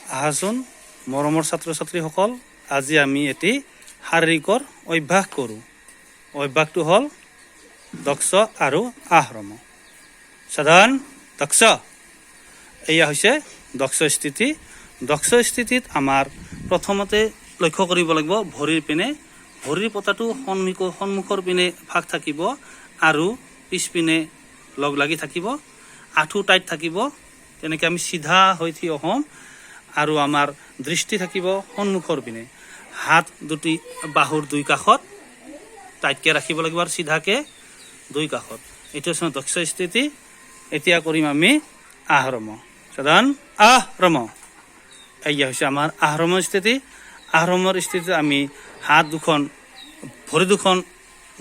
আহাচোন মৰমৰ ছাত্ৰ ছাত্ৰীসকল, আজি আমি এটি শাৰীৰিকৰ অভ্যাস কৰোঁ। অভ্যাসটো হ'ল দক্ষ আৰু আহৰম। সাধাৰণ দক্ষ, এয়া হৈছে দক্ষ স্থিতি। দক্ষ স্থিতিত আমাৰ প্ৰথমতে লক্ষ্য কৰিব লাগিব ভৰিৰ পিনে। ভৰিৰ পতাটো সন্মুখৰ পিনে ফাক থাকিব আৰু পিছপিনে লগ লাগি থাকিব, আঁঠু টাইট থাকিব। তেনেকৈ আমি চিধা হৈ থিয় হ'ম আৰু আমাৰ দৃষ্টি থাকিব সন্মুখৰ পিনে। হাত দুটি বাহুৰ দুই কাষত টাইটকৈ ৰাখিব লাগিব আৰু চিধাকৈ দুই কাষত। এইটো হৈছে দক্ষ স্থিতি। এতিয়া কৰিম আমি আহৰম। সাধাৰণ আহৰম, এয়া হৈছে আমাৰ আহৰমৰ স্থিতি। আহৰমৰ স্থিতিত আমি হাত দুখন ভৰি দুখন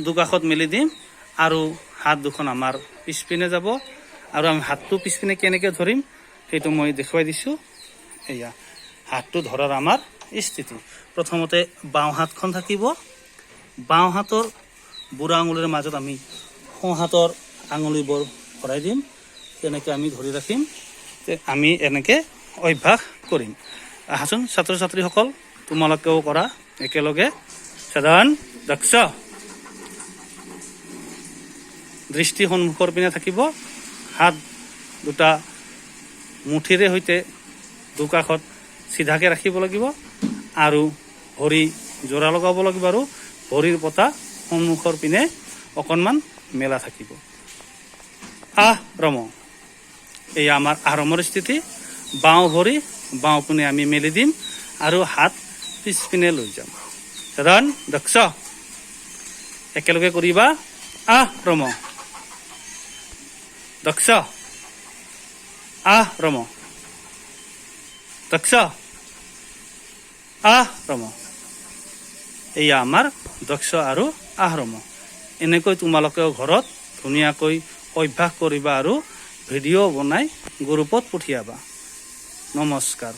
দুকাষত মেলি দিম আৰু হাত দুখন আমাৰ পিছপিনে যাব আৰু আমি হাতটো পিছপিনে কেনেকৈ ধৰিম সেইটো মই দেখুৱাই দিছোঁ। এয়া হাতটো ধৰাৰ আমাৰ স্থিতি। প্ৰথমতে বাওঁ হাতখন থাকিব। বাওঁ হাতৰ বুঢ়া আঙুলিৰ মাজত আমি সোঁ হাতৰ আঙুলিবোৰ ভৰাই দিম। তেনেকৈ আমি ধৰি ৰাখিম। আমি এনেকৈ অভ্যাস কৰিম। আহাচোন ছাত্ৰ ছাত্ৰীসকল, তোমালোকেও কৰা একেলগে। সাধাৰণ দক্ষ, দৃষ্টি সন্মুখৰ পিনে থাকিব। হাত দুটা মুঠিৰে সৈতে দুকাষত চিধাকৈ ৰাখিব লাগিব আৰু ভৰি জোৰা লগাব লাগিব আৰু ভৰিৰ পতা সন্মুখৰ পিনে অকণমান মেলা থাকিব। আহৰম, এয়া আমাৰ আহৰমৰ স্থিতি। বাওঁ ভৰি বাওঁ পিনে আমি মেলি দিম আৰু হাত পিছপিনে লৈ যাম। সাধাৰণ দক্ষ, একেলগে কৰিবা। আহৰম দক্ষ, আহৰম দক্ষ, আহৰম। এয়া আমাৰ দক্ষ আৰু আহৰম। এনেকৈ তোমালোকেও ঘৰত ধুনীয়াকৈ অভ্যাস কৰিবা আৰু ভিডিঅ' বনাই গ্ৰুপত পঠিয়াবা। নমস্কাৰ।